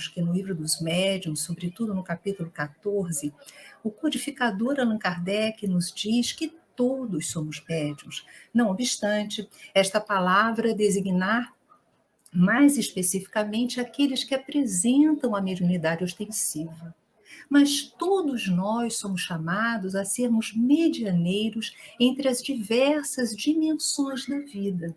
sabemos que no Livro dos Médiuns, sobretudo no capítulo 14, o codificador Allan Kardec nos diz que todos somos médiuns. Não obstante, esta palavra designar mais especificamente aqueles que apresentam a mediunidade ostensiva. Mas todos nós somos chamados a sermos medianeiros entre as diversas dimensões da vida.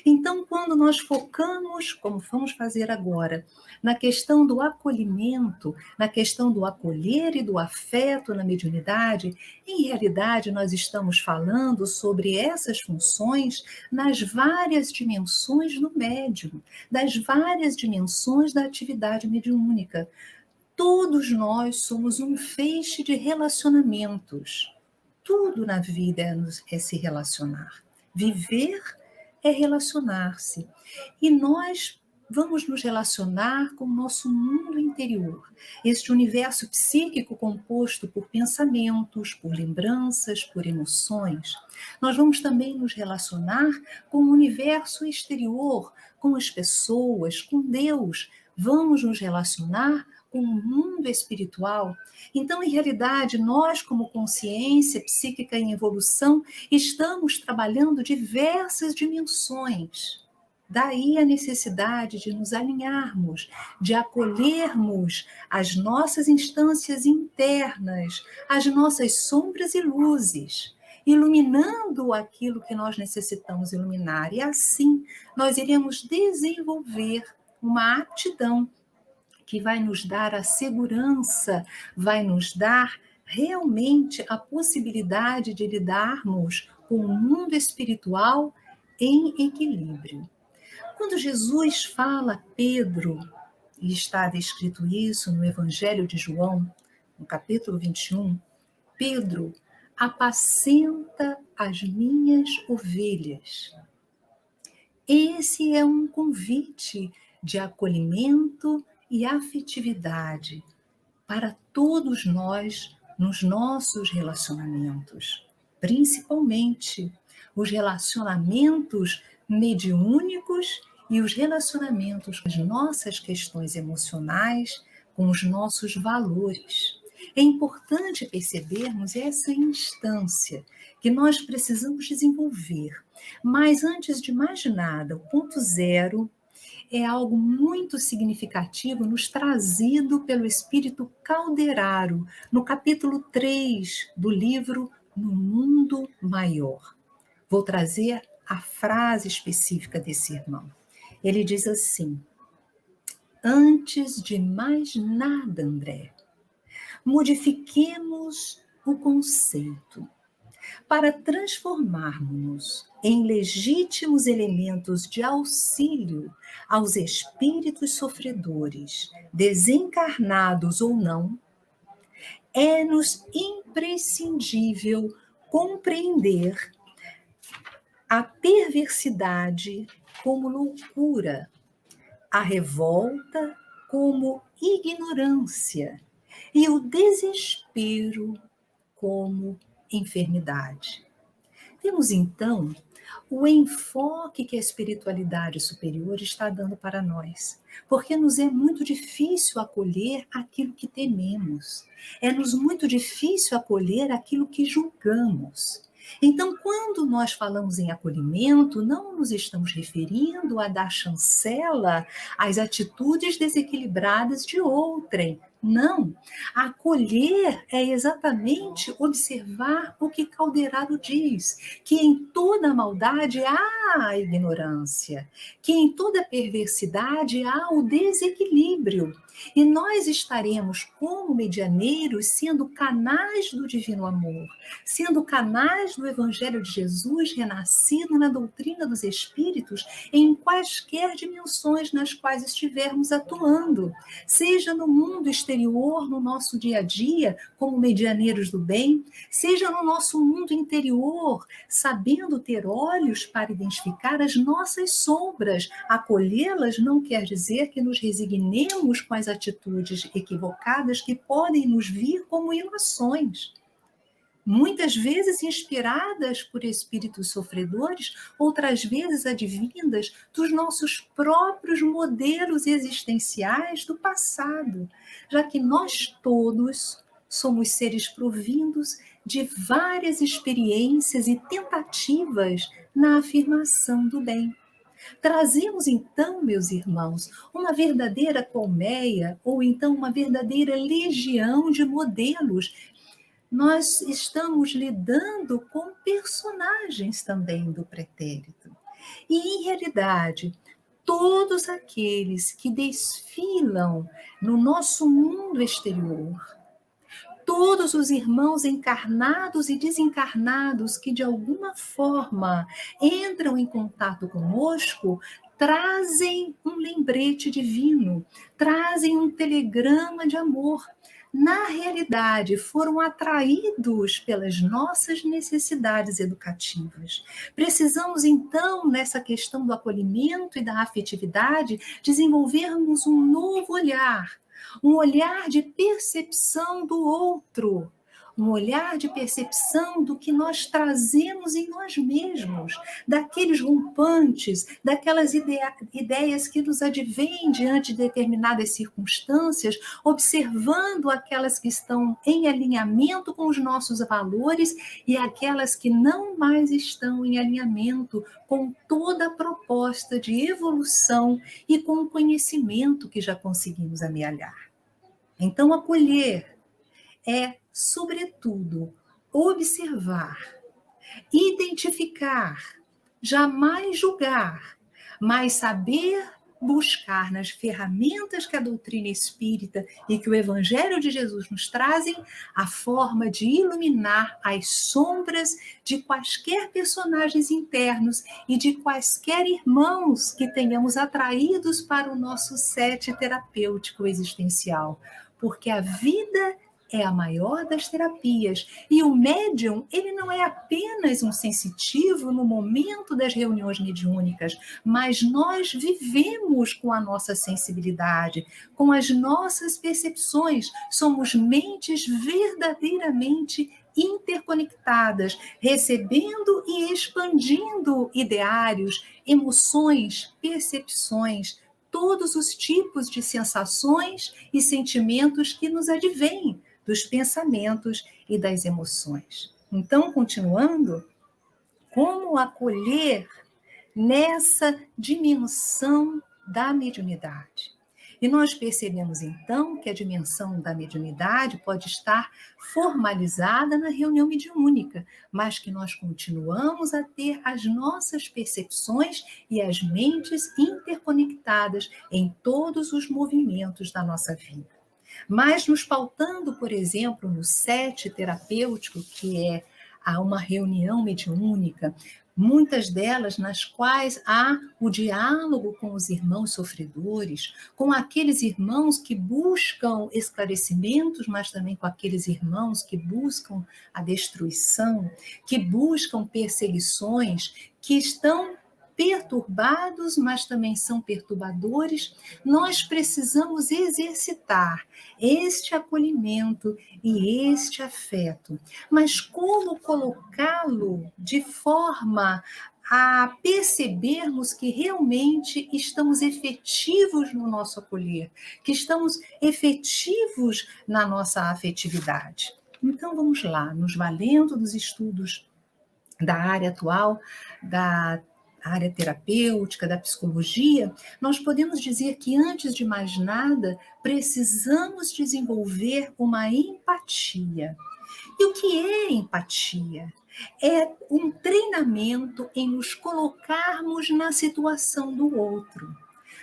Então, quando nós focamos, como vamos fazer agora, na questão do acolhimento, na questão do acolher e do afeto na mediunidade, em realidade nós estamos falando sobre essas funções nas várias dimensões do médium, das várias dimensões da atividade mediúnica. Todos nós somos um feixe de relacionamentos. Tudo na vida é se relacionar. Viver é relacionar-se. E nós vamos nos relacionar com o nosso mundo interior, este universo psíquico composto por pensamentos, por lembranças, por emoções. Nós vamos também nos relacionar com o universo exterior, com as pessoas, com Deus. Vamos nos relacionar com o mundo espiritual. Então, em realidade, nós, como consciência psíquica em evolução, estamos trabalhando diversas dimensões. Daí a necessidade de nos alinharmos, de acolhermos as nossas instâncias internas, as nossas sombras e luzes, iluminando aquilo que nós necessitamos iluminar. E assim, nós iremos desenvolver uma aptidão que vai nos dar a segurança, vai nos dar realmente a possibilidade de lidarmos com o mundo espiritual em equilíbrio. Quando Jesus fala a Pedro, e está descrito isso no Evangelho de João, no capítulo 21, Pedro, apacenta as minhas ovelhas. Esse é um convite de acolhimento e afetividade para todos nós nos nossos relacionamentos, principalmente os relacionamentos mediúnicos e os relacionamentos com as nossas questões emocionais, com os nossos valores. É importante percebermos essa instância que nós precisamos desenvolver. Mas antes de mais nada, o ponto zero é algo muito significativo nos trazido pelo espírito Calderaro, no capítulo 3 do livro No Mundo Maior. Vou trazer a frase específica desse irmão. Ele diz assim: antes de mais nada, André, modifiquemos o conceito para transformarmos-nos em legítimos elementos de auxílio aos espíritos sofredores, desencarnados ou não. É-nos imprescindível compreender a perversidade como loucura, a revolta como ignorância e o desespero como enfermidade. Temos, então, o enfoque que a espiritualidade superior está dando para nós, porque nos é muito difícil acolher aquilo que tememos, é-nos muito difícil acolher aquilo que julgamos. Então, quando nós falamos em acolhimento, não nos estamos referindo a dar chancela às atitudes desequilibradas de outrem. Não. Acolher é exatamente observar o que Calderaro diz, que em toda maldade há a ignorância, que em toda perversidade há o desequilíbrio. E nós estaremos, como medianeiros, sendo canais do divino amor, sendo canais do Evangelho de Jesus, renascido na doutrina dos Espíritos, em quaisquer dimensões nas quais estivermos atuando, seja no mundo exterior, no nosso dia a dia, como medianeiros do bem, seja no nosso mundo interior, sabendo ter olhos para identificar as nossas sombras. Acolhê-las não quer dizer que nos resignemos com as atitudes equivocadas que podem nos vir como ilações. muitas vezes inspiradas por espíritos sofredores, outras vezes advindas dos nossos próprios modelos existenciais do passado, já que nós todos somos seres provindos de várias experiências e tentativas na afirmação do bem. Trazemos então, meus irmãos, uma verdadeira colmeia ou então uma verdadeira legião de modelos. Nós estamos lidando com personagens também do pretérito. E, em realidade, todos aqueles que desfilam no nosso mundo exterior, todos os irmãos encarnados e desencarnados que, de alguma forma, entram em contato conosco, trazem um lembrete divino, trazem um telegrama de amor. Na realidade, foram atraídos pelas nossas necessidades educativas. Precisamos, então, nessa questão do acolhimento e da afetividade, desenvolvermos um novo olhar, um olhar de percepção do outro, um olhar de percepção do que nós trazemos em nós mesmos, daqueles rompantes, daquelas ideias que nos advêm diante de determinadas circunstâncias, observando aquelas que estão em alinhamento com os nossos valores e aquelas que não mais estão em alinhamento com toda a proposta de evolução e com o conhecimento que já conseguimos amealhar. Então, acolher é, sobretudo, observar, identificar, jamais julgar, mas saber buscar nas ferramentas que a doutrina espírita e que o Evangelho de Jesus nos trazem a forma de iluminar as sombras de quaisquer personagens internos e de quaisquer irmãos que tenhamos atraídos para o nosso set terapêutico existencial, porque a vida é a maior das terapias. E o médium, ele não é apenas um sensitivo no momento das reuniões mediúnicas, mas nós vivemos com a nossa sensibilidade, com as nossas percepções. Somos mentes verdadeiramente interconectadas, recebendo e expandindo ideários, emoções, percepções, todos os tipos de sensações e sentimentos que nos advêm dos pensamentos e das emoções. Então, continuando, como acolher nessa dimensão da mediunidade? E nós percebemos, então, que a dimensão da mediunidade pode estar formalizada na reunião mediúnica, mas que nós continuamos a ter as nossas percepções e as mentes interconectadas em todos os movimentos da nossa vida. Mas nos pautando, por exemplo, no set terapêutico, que é uma reunião mediúnica, muitas delas nas quais há o diálogo com os irmãos sofredores, com aqueles irmãos que buscam esclarecimentos, mas também com aqueles irmãos que buscam a destruição, que buscam perseguições, que estão perturbados, mas também são perturbadores. Nós precisamos exercitar este acolhimento e este afeto. Mas como colocá-lo de forma a percebermos que realmente estamos efetivos no nosso acolher, que estamos efetivos na nossa afetividade? Então, vamos lá, nos valendo dos estudos da área atual, da área terapêutica, da psicologia, nós podemos dizer que, antes de mais nada, precisamos desenvolver uma empatia. E o que é empatia? É um treinamento em nos colocarmos na situação do outro,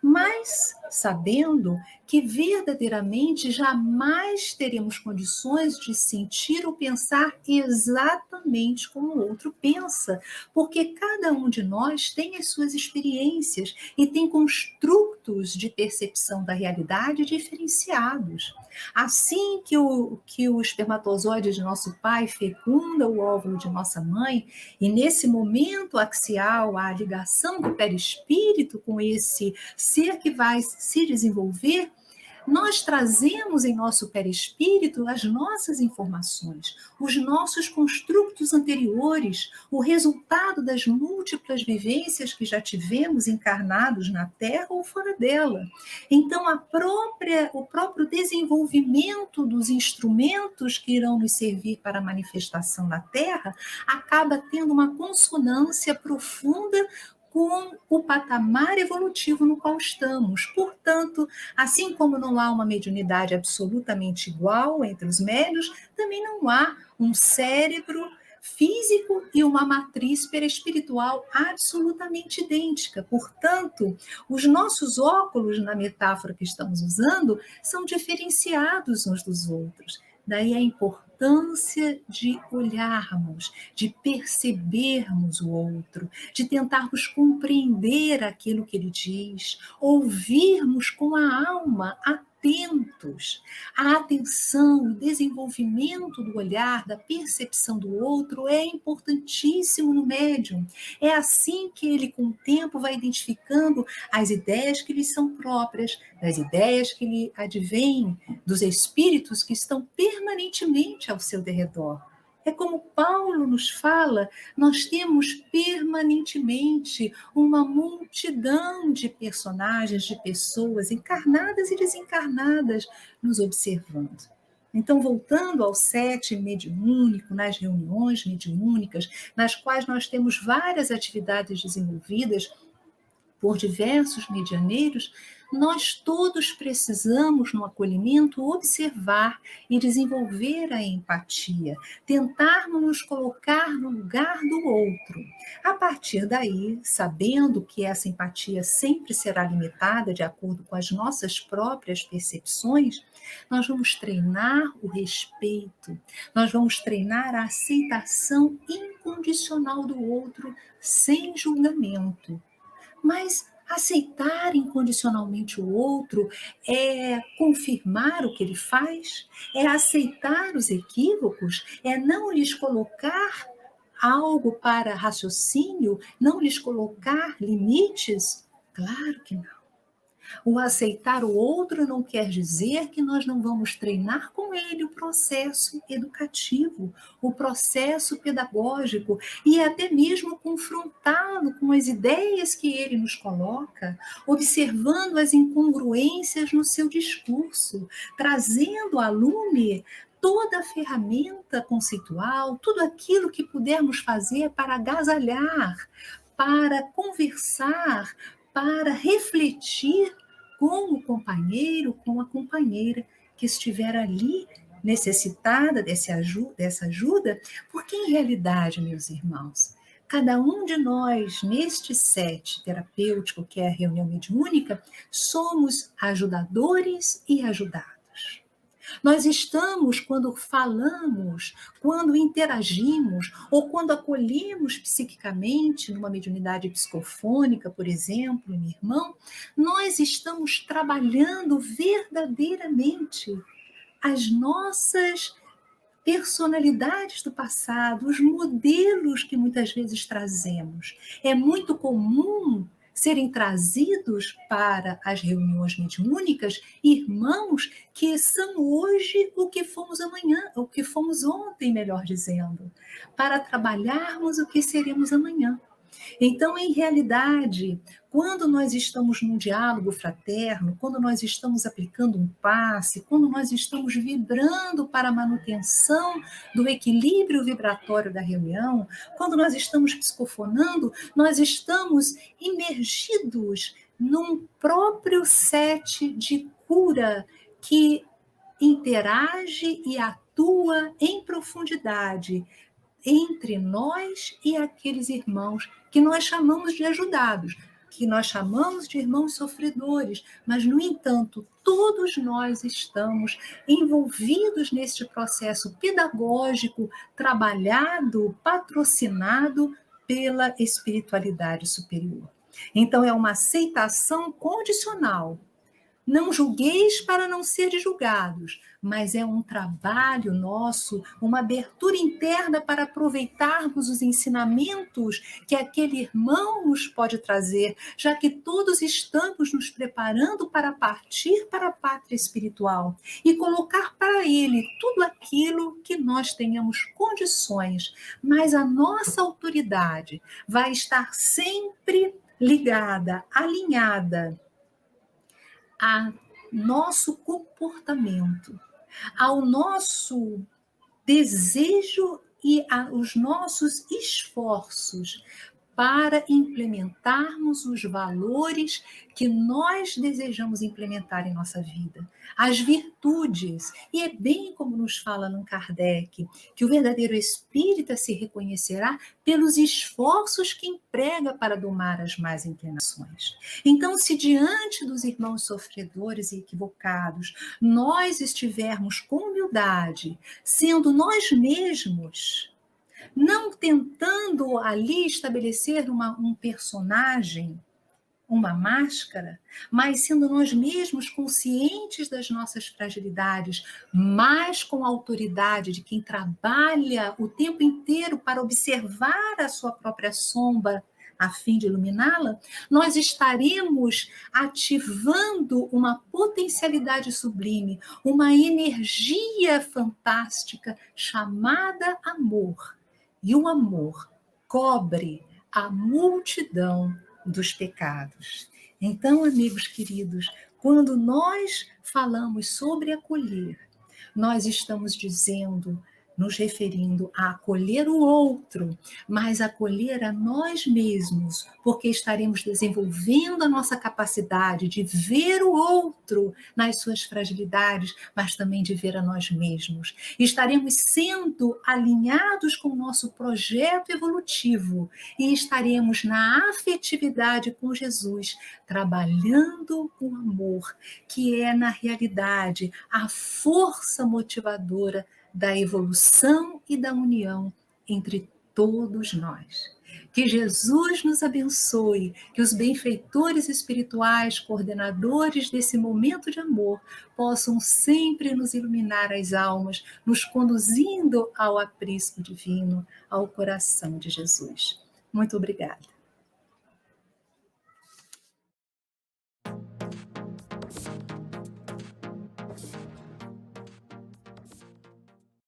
mas sabendo que verdadeiramente jamais teremos condições de sentir ou pensar exatamente como o outro pensa, porque cada um de nós tem as suas experiências e tem construtos de percepção da realidade diferenciados. Assim que o espermatozoide de nosso pai fecunda o óvulo de nossa mãe, e nesse momento axial, a ligação do perispírito com esse ser que vai se desenvolver, Nós trazemos em nosso perispírito as nossas informações, os nossos construtos anteriores, o resultado das múltiplas vivências que já tivemos encarnados na Terra ou fora dela. Então, o próprio desenvolvimento dos instrumentos que irão nos servir para a manifestação na Terra acaba tendo uma consonância profunda com o patamar evolutivo no qual estamos. Portanto, assim como não há uma mediunidade absolutamente igual entre os médiuns, também não há um cérebro físico e uma matriz perispiritual absolutamente idêntica. Portanto, os nossos óculos, na metáfora que estamos usando, são diferenciados uns dos outros. Daí a importância de olharmos, de percebermos o outro, de tentarmos compreender aquilo que ele diz, ouvirmos com a alma atentos. A atenção, o desenvolvimento do olhar, da percepção do outro é importantíssimo no médium. É assim que ele, com o tempo, vai identificando as ideias que lhe são próprias, das ideias que lhe advêm, dos espíritos que estão permanentemente ao seu derredor. É como Paulo nos fala, nós temos permanentemente uma multidão de personagens, de pessoas encarnadas e desencarnadas nos observando. Então, voltando ao sete mediúnico, nas reuniões mediúnicas, nas quais nós temos várias atividades desenvolvidas por diversos medianeiros, nós todos precisamos, no acolhimento, observar e desenvolver a empatia, tentarmos nos colocar no lugar do outro. A partir daí, sabendo que essa empatia sempre será limitada de acordo com as nossas próprias percepções, nós vamos treinar o respeito, nós vamos treinar a aceitação incondicional do outro, sem julgamento. Mas aceitar incondicionalmente o outro é confirmar o que ele faz, é aceitar os equívocos, é não lhes colocar algo para raciocínio, não lhes colocar limites? Claro que não. O aceitar o outro não quer dizer que nós não vamos treinar com ele o processo educativo, o processo pedagógico e até mesmo confrontá-lo com as ideias que ele nos coloca, observando as incongruências no seu discurso, trazendo a lume toda a ferramenta conceitual, tudo aquilo que pudermos fazer para agasalhar, para conversar, para refletir com o companheiro, com a companheira que estiver ali necessitada dessa ajuda, porque em realidade, meus irmãos, cada um de nós, neste set terapêutico, que é a reunião mediúnica, somos ajudadores e ajudados. Nós estamos, quando falamos, quando interagimos, ou quando acolhemos psiquicamente, numa mediunidade psicofônica, por exemplo, meu irmão, nós estamos trabalhando verdadeiramente as nossas personalidades do passado, os modelos que muitas vezes trazemos. É muito comum serem trazidos para as reuniões mediúnicas irmãos que são hoje o que fomos amanhã, o que fomos ontem, melhor dizendo, para trabalharmos o que seremos amanhã. Então, em realidade, quando nós estamos num diálogo fraterno, quando nós estamos aplicando um passe, quando nós estamos vibrando para a manutenção do equilíbrio vibratório da reunião, quando nós estamos psicofonando, nós estamos imergidos num próprio set de cura que interage e atua em profundidade entre nós e aqueles irmãos que nós chamamos de ajudados, que nós chamamos de irmãos sofredores, mas, no entanto, todos nós estamos envolvidos neste processo pedagógico, trabalhado, patrocinado pela espiritualidade superior. Então, é uma aceitação condicional Não julgueis para não seres julgados, mas é um trabalho nosso, uma abertura interna para aproveitarmos os ensinamentos que aquele irmão nos pode trazer, já que todos estamos nos preparando para partir para a pátria espiritual e colocar para ele tudo aquilo que nós tenhamos condições, mas a nossa autoridade vai estar sempre ligada, alinhada a nosso comportamento, ao nosso desejo e aos nossos esforços para implementarmos os valores que nós desejamos implementar em nossa vida, as virtudes. E é bem como nos fala Allan Kardec, que o verdadeiro espírita se reconhecerá pelos esforços que emprega para domar as más inclinações. Então, se diante dos irmãos sofredores e equivocados, nós estivermos com humildade, sendo nós mesmos, não tentando ali estabelecer um personagem, uma máscara, mas sendo nós mesmos conscientes das nossas fragilidades, mas com a autoridade de quem trabalha o tempo inteiro para observar a sua própria sombra, a fim de iluminá-la, nós estaremos ativando uma potencialidade sublime, uma energia fantástica chamada amor. E o amor cobre a multidão dos pecados. Então, amigos queridos, quando nós falamos sobre acolher, nós estamos dizendo, nos referindo a acolher o outro, mas acolher a nós mesmos, porque estaremos desenvolvendo a nossa capacidade de ver o outro nas suas fragilidades, mas também de ver a nós mesmos. Estaremos sendo alinhados com o nosso projeto evolutivo e estaremos na afetividade com Jesus, trabalhando o amor, que é, na realidade, a força motivadora da evolução e da união entre todos nós. Que Jesus nos abençoe, que os benfeitores espirituais, coordenadores desse momento de amor, possam sempre nos iluminar as almas, nos conduzindo ao aprisco divino, ao coração de Jesus. Muito obrigada.